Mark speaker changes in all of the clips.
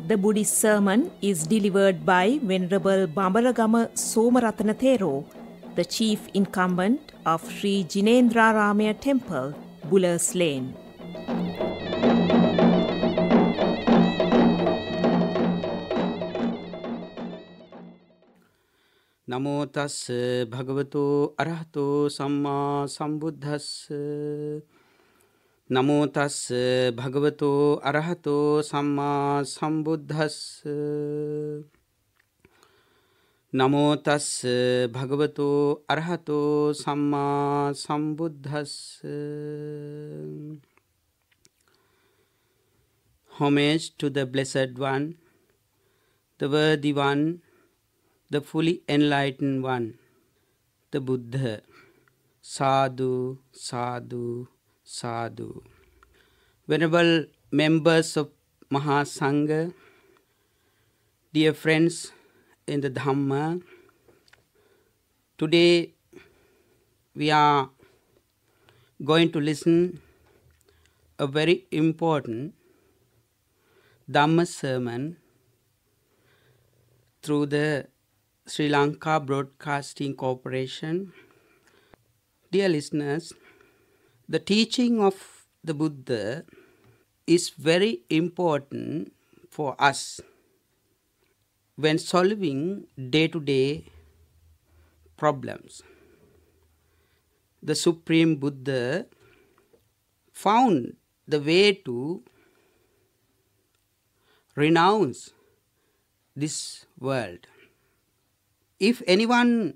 Speaker 1: The Buddhist sermon is delivered by Venerable Bambaragama Somarathana Thera, the chief incumbent of Sri Jinendraramaya Temple, Buller's Lane.
Speaker 2: Namo tassa bhagavato arahato samma sambuddhassa. Namo tassa bhagavato arahato samma sambuddhassa. Namo tassa bhagavato arahato samma sambuddhassa. Homage to the Blessed One, the Worthy One, the fully enlightened one, the Buddha. Sadhu, sadhu, sadhu. Venerable members of Mahasangha, dear friends in the Dhamma, today we are going to listen a very important Dhamma sermon through the Sri Lanka Broadcasting Corporation. Dear listeners, the teaching of the Buddha is very important for us when solving day-to-day problems. The Supreme Buddha found the way to renounce this world. If anyone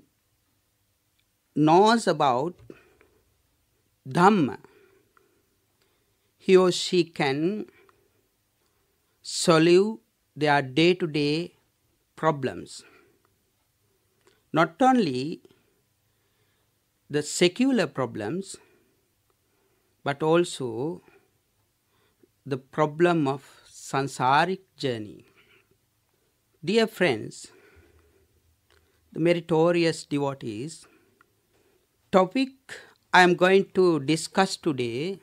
Speaker 2: knows about Dhamma, he or she can solve their day-to-day problems. Not only the secular problems, but also the problem of sansaric journey. Dear friends, the meritorious devotees, topic I am going to discuss today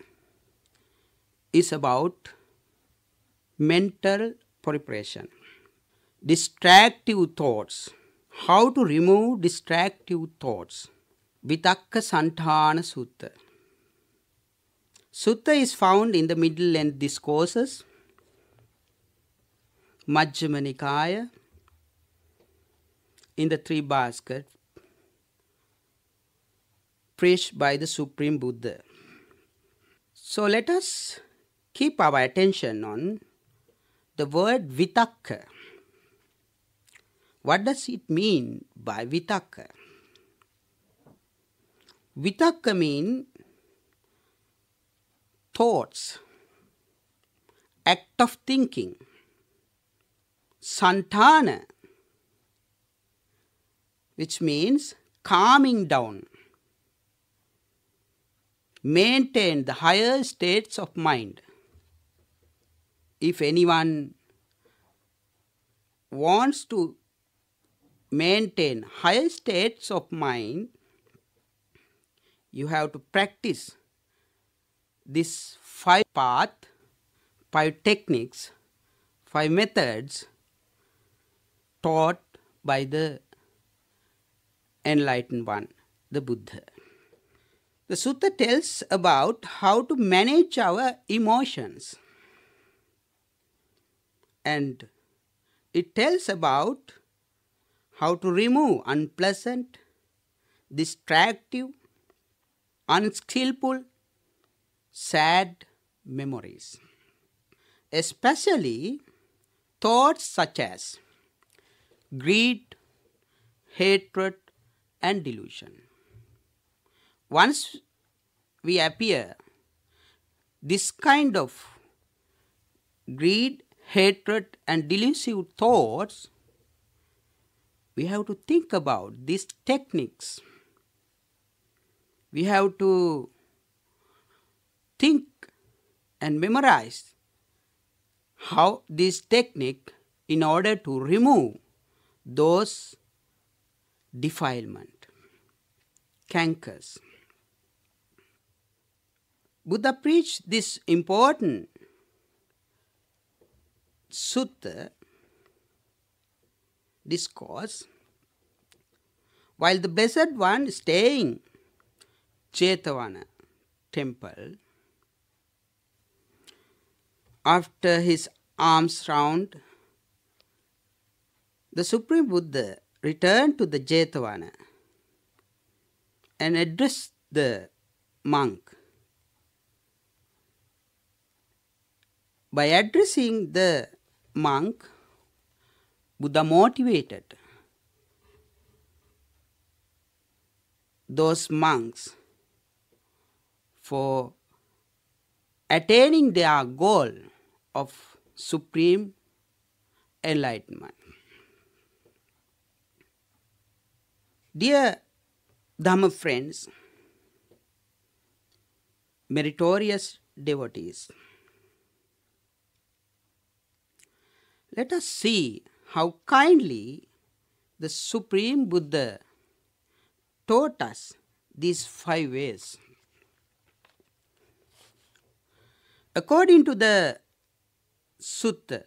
Speaker 2: is about mental preparation. Distractive thoughts. How to remove distractive thoughts. Vitakka Santhana Sutta. Sutta is found in the Middle Length Discourses, Majjhima Nikaya, in the three baskets preached by the Supreme Buddha. So let us keep our attention on the word vitakka. What does it mean by vitakka? Vitakka means thoughts, act of thinking. Santhana, which means calming down, maintain the higher states of mind. If anyone wants to maintain higher states of mind, you have to practice this 5 path, 5 techniques, 5 methods taught by the enlightened one, the Buddha. The sutta tells about how to manage our emotions, and it tells about how to remove unpleasant, distractive, unskillful, sad memories, especially thoughts such as greed, hatred, and delusion. Once we appear this kind of greed, hatred, and delusive thoughts, we have to think about these techniques. We have to think and memorize how this technique in order to remove those defilement, cankers. Buddha preached this important sutta discourse, while the Blessed One staying Jetavana temple, after his alms round, the Supreme Buddha returned to the Jetavana and addressed the monk. By addressing the monk, Buddha motivated those monks for attaining their goal of supreme enlightenment. Dear Dhamma friends, meritorious devotees, let us see how kindly the Supreme Buddha taught us these 5 ways. According to the Sutta,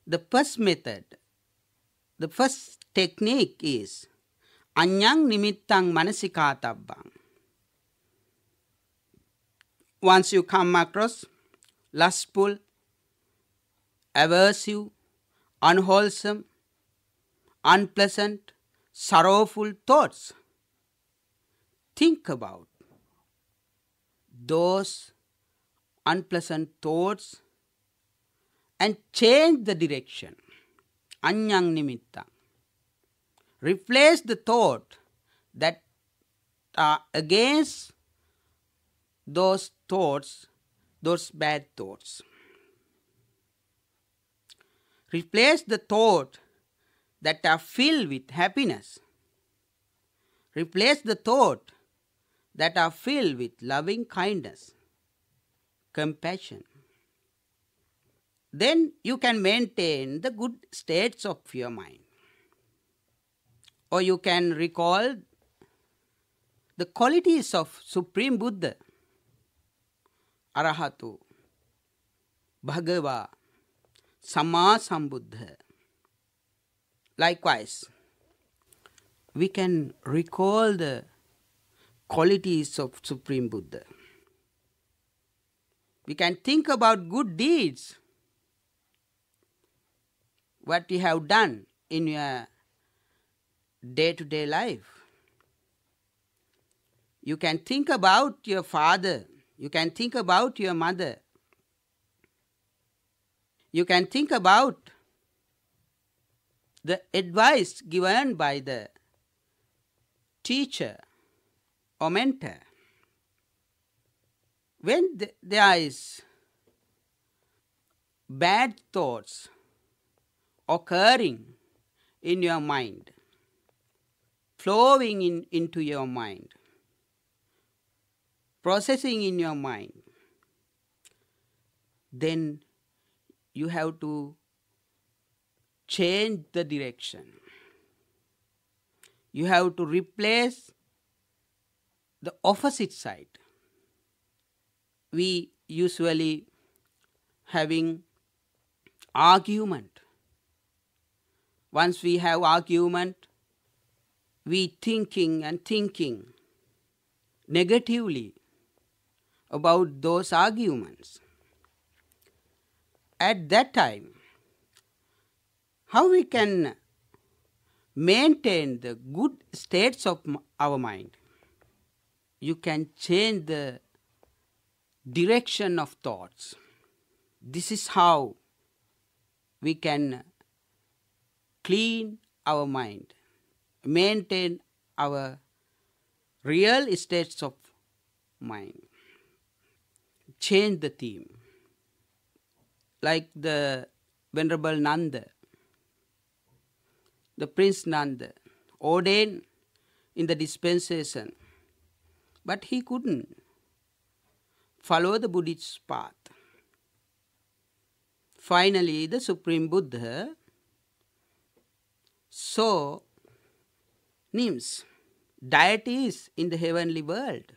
Speaker 2: the first method, the first technique is Anyang Nimittang Manasikatabbang. Once you come across lustful, aversive, unwholesome, unpleasant, sorrowful thoughts, think about those unpleasant thoughts and change the direction. Anyang nimitta. Replace the thought that are against those thoughts, those bad thoughts. Replace the thought that are filled with happiness. Replace the thought that are filled with loving kindness, compassion. Then you can maintain the good states of your mind. Or you can recall the qualities of Supreme Buddha, Arahatu, Bhagava, Samma Sambuddha. Likewise, we can recall the qualities of Supreme Buddha. We can think about good deeds, what you have done in your day-to-day life. You can think about your father. You can think about your mother. You can think about the advice given by the teacher or mentor. When there is bad thoughts occurring in your mind, flowing into your mind, processing in your mind, then you have to change the direction. You have to replace the opposite side. We usually having argument. Once we have argument, we thinking negatively about those arguments. At that time, how we can maintain the good states of our mind? You can change the direction of thoughts. This is how we can clean our mind, maintain our real states of mind, change the theme. Like the Venerable Nanda, the Prince Nanda, ordained in the dispensation, but he couldn't follow the Buddhist path. Finally, the Supreme Buddha saw nymphs, deities in the heavenly world,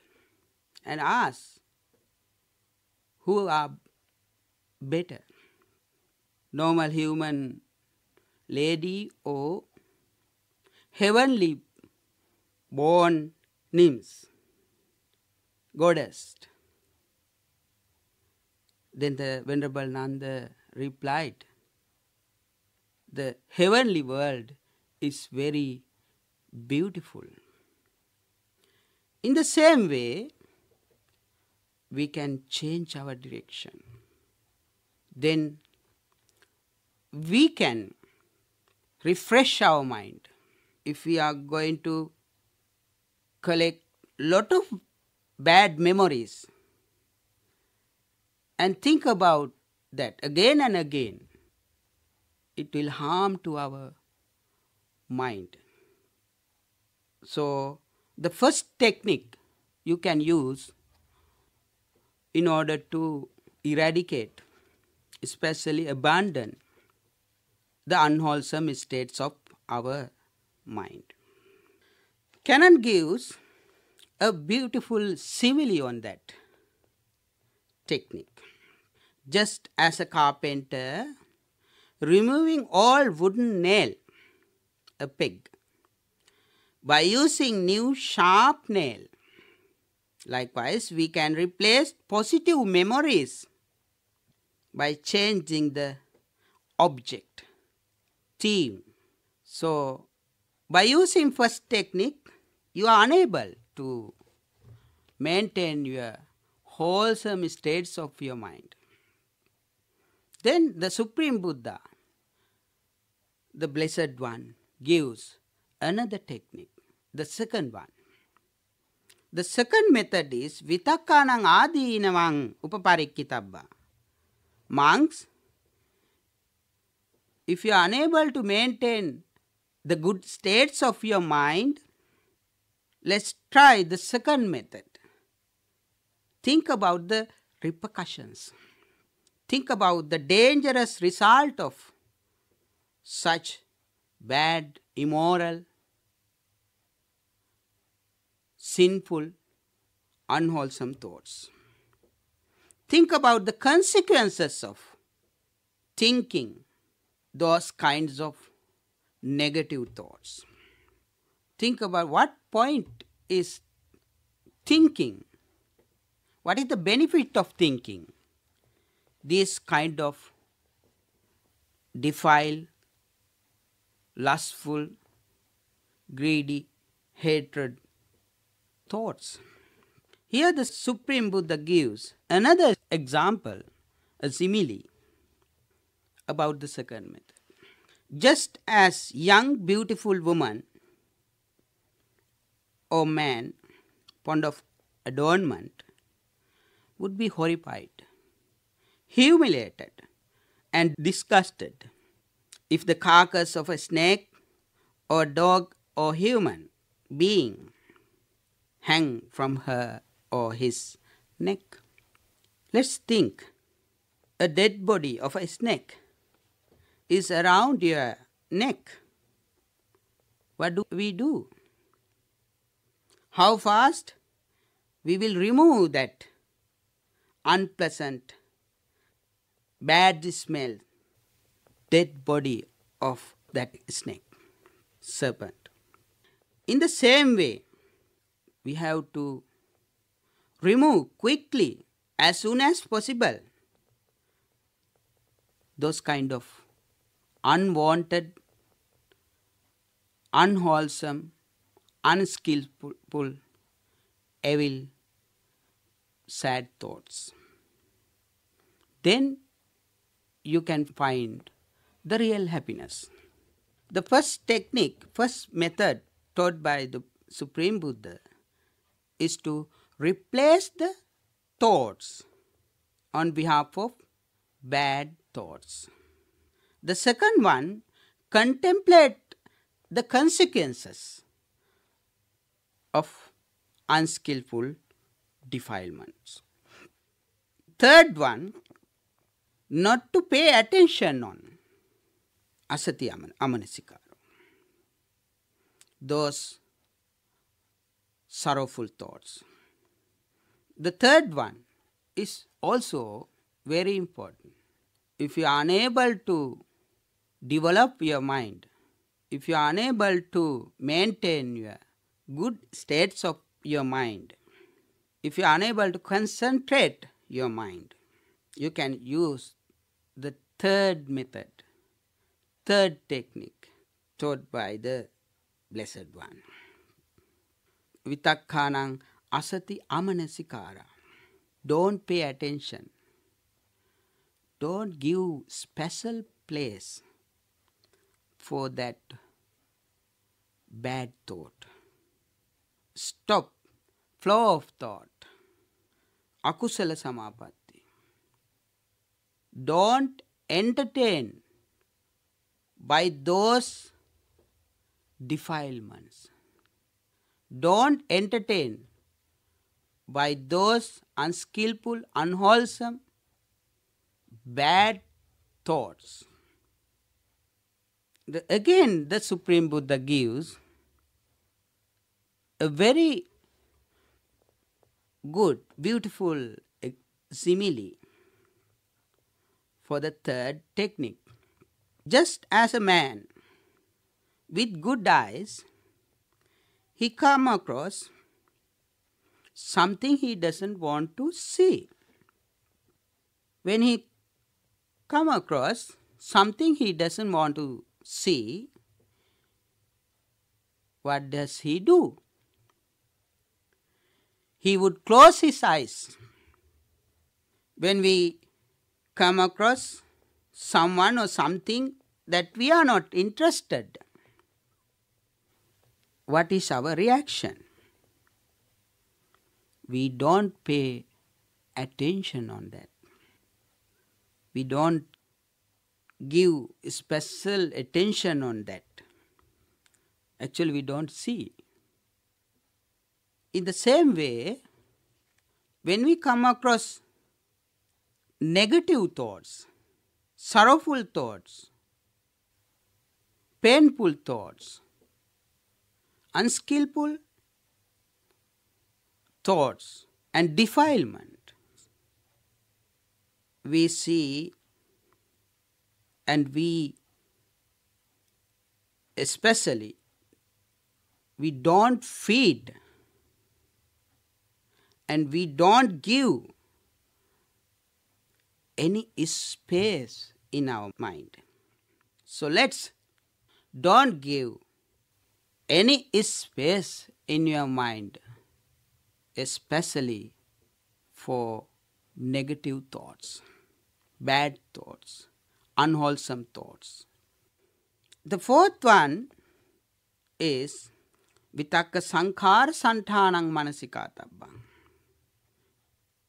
Speaker 2: and asked, who are better? Normal human lady or heavenly born nymphs, goddess. Then the Venerable Nanda replied, the heavenly world is very beautiful. In the same way, we can change our direction. Then we can refresh our mind. If we are going to collect lot of bad memories and think about that again and again, it will harm to our mind. So the first technique you can use in order to eradicate, especially abandon the unwholesome states of our mind. Canon gives a beautiful simile on that technique. Just as a carpenter removing all wooden nail, a peg, by using new sharp nail, likewise we can replace positive memories by changing the object, theme. So by using first technique, you are unable to maintain your wholesome states of your mind. Then the Supreme Buddha, the Blessed One, gives another technique, the second one. The second method is vitakkanang adinavang upaparikkitabba. Monks, if you are unable to maintain the good states of your mind, let's try the second method. Think about the repercussions. Think about the dangerous result of such bad, immoral, sinful, unwholesome thoughts. Think about the consequences of thinking those kinds of negative thoughts. Think about what point is thinking. What is the benefit of thinking? This kind of defiled, lustful, greedy, hatred thoughts. Here the Supreme Buddha gives another example, a simile, about the second method. Just as young beautiful woman or man fond of adornment would be horrified, humiliated and disgusted if the carcass of a snake or dog or human being hang from her or his neck. Let's think, a dead body of a snake is around your neck. What do we do? How fast we will remove that unpleasant, bad smell, dead body of that snake, serpent. In the same way, we have to remove quickly, as soon as possible, those kind of unwanted, unwholesome, unskillful, evil, sad thoughts. Then you can find the real happiness. The first technique, first method taught by the Supreme Buddha is to replace the thoughts on behalf of bad thoughts. The second one, contemplate the consequences of unskillful defilements. Third one, not to pay attention on asati amanasikara, those sorrowful thoughts. The third one is also very important. If you are unable to develop your mind, if you are unable to maintain your good states of your mind, if you are unable to concentrate your mind, you can use the third method, third technique taught by the Blessed One. Vitakkanang asati amanasikara. Don't pay attention. Don't give special place for that bad thought. Stop flow of thought. Akusala samapatti. Don't entertain by those defilements. Don't entertain by those unskillful, unwholesome, bad thoughts. Again, the Supreme Buddha gives a very good, beautiful simile for the third technique. Just as a man with good eyes, he come across something he doesn't want to see. When he come across something he doesn't want to see, what does he do? He would close his eyes. When we come across someone or something that we are not interested, what is our reaction? We don't pay attention on that. We don't give special attention on that. Actually, we don't see. In the same way, when we come across negative thoughts, sorrowful thoughts, painful thoughts, unskillful thoughts, and defilement, we see and we especially, we don't feed and we don't give any space in our mind. So don't give any space in your mind, especially for negative thoughts, bad thoughts, unwholesome thoughts. The fourth one is vitakka sankhara santhanang manasikatabbang.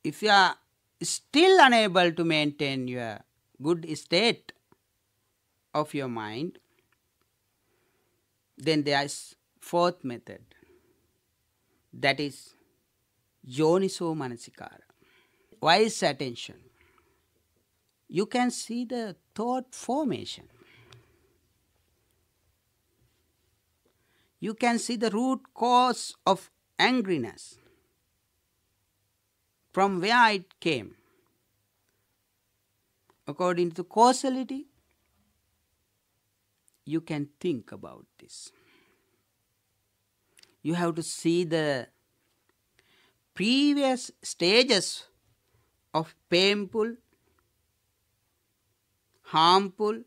Speaker 2: If you are still unable to maintain your good state of your mind, then there is fourth method, that is yoniso manasikara, wise attention. You can see the thought formation. You can see the root cause of angriness, from where it came. According to causality, you can think about this. You have to see the previous stages of painful, harmful,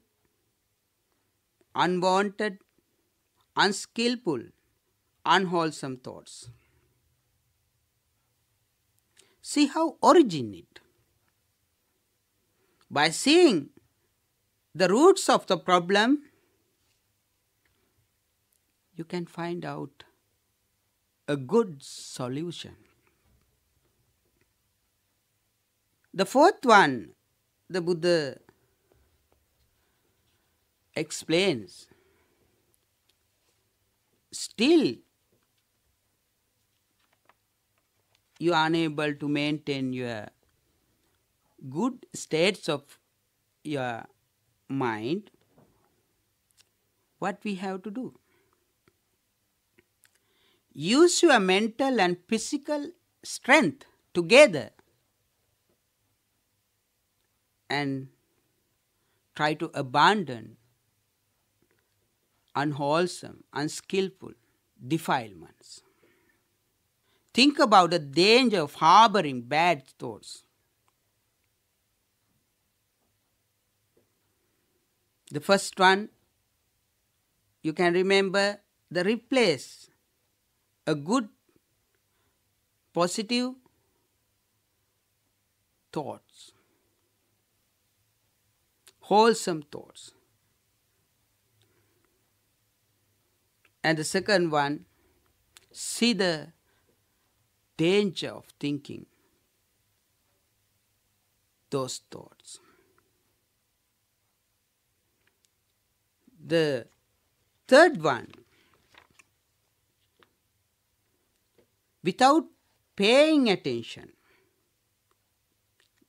Speaker 2: unwanted, unskillful, unwholesome thoughts. See how originate. By seeing the roots of the problem, you can find out a good solution. The fourth one, the Buddha explains, still you are unable to maintain your good states of your mind, what we have to do? Use your mental and physical strength together and try to abandon unwholesome, unskillful defilements. Think about the danger of harboring bad thoughts. The first one, you can remember, the replace a good, positive thoughts, wholesome thoughts. And the second one, see the danger of thinking those thoughts. The third one, without paying attention,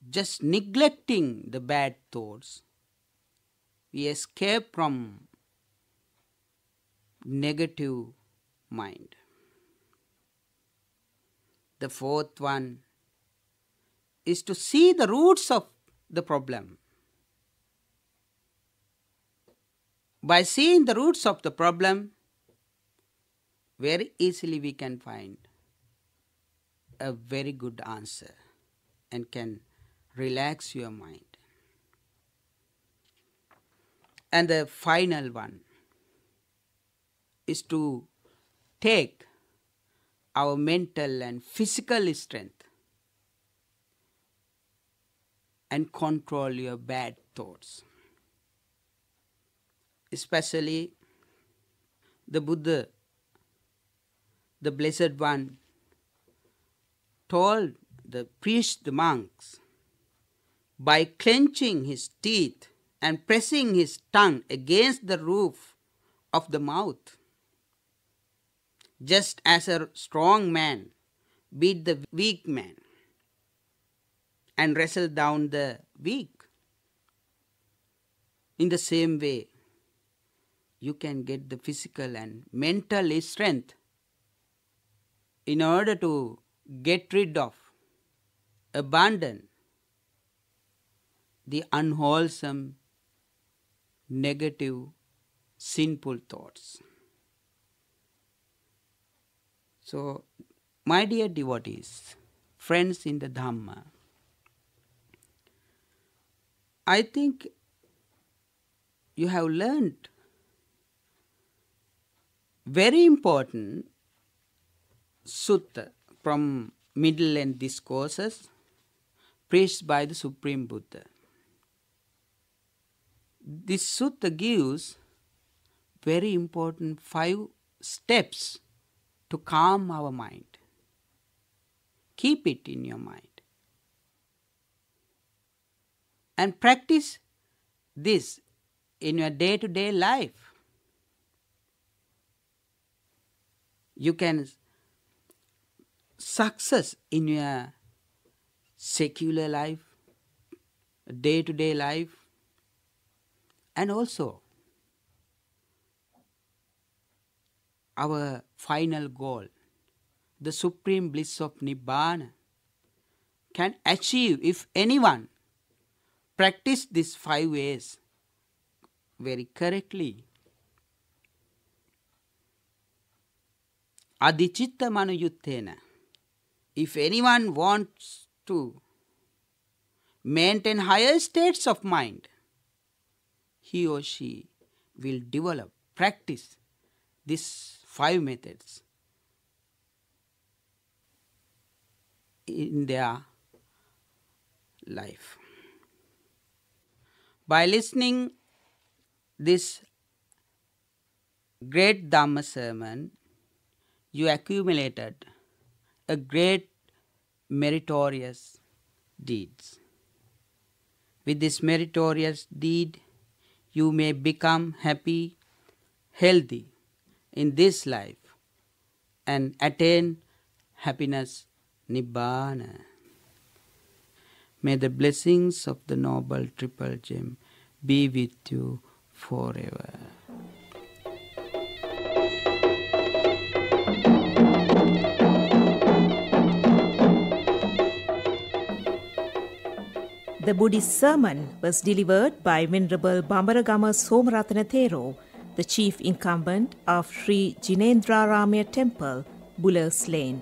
Speaker 2: just neglecting the bad thoughts, we escape from negative mind. The fourth one is to see the roots of the problem. By seeing the roots of the problem, very easily we can find a very good answer and can relax your mind. And the final one is to take our mental and physical strength and control your bad thoughts. Especially the Buddha, the Blessed One, told the priests, the monks, by clenching his teeth and pressing his tongue against the roof of the mouth, just as a strong man beat the weak man and wrestle down the weak. In the same way, you can get the physical and mental strength in order to get rid of, abandon the unwholesome, negative, sinful thoughts. So, my dear devotees, friends in the Dhamma, I think you have learned very important sutta from Middle and Discourses preached by the Supreme Buddha. This sutta gives very important 5 steps to calm our mind. Keep it in your mind. And practice this in your day-to-day life. You can success in your secular life, day-to-day life, and also our final goal, the supreme bliss of Nibbana, can achieve if anyone practice these 5 ways very correctly. Adicitta manuyuttena. If anyone wants to maintain higher states of mind, he or she will develop, practice these 5 methods in their life. By listening this great Dhamma sermon, you accumulated a great meritorious deeds. With this meritorious deed, you may become happy, healthy in this life and attain happiness, Nibbana. May the blessings of the Noble Triple Gem be with you forever.
Speaker 1: The Buddhist sermon was delivered by Venerable Bambaragama Somarathana Thera, the chief incumbent of Sri Jinendraramaya Temple, Buller's Lane.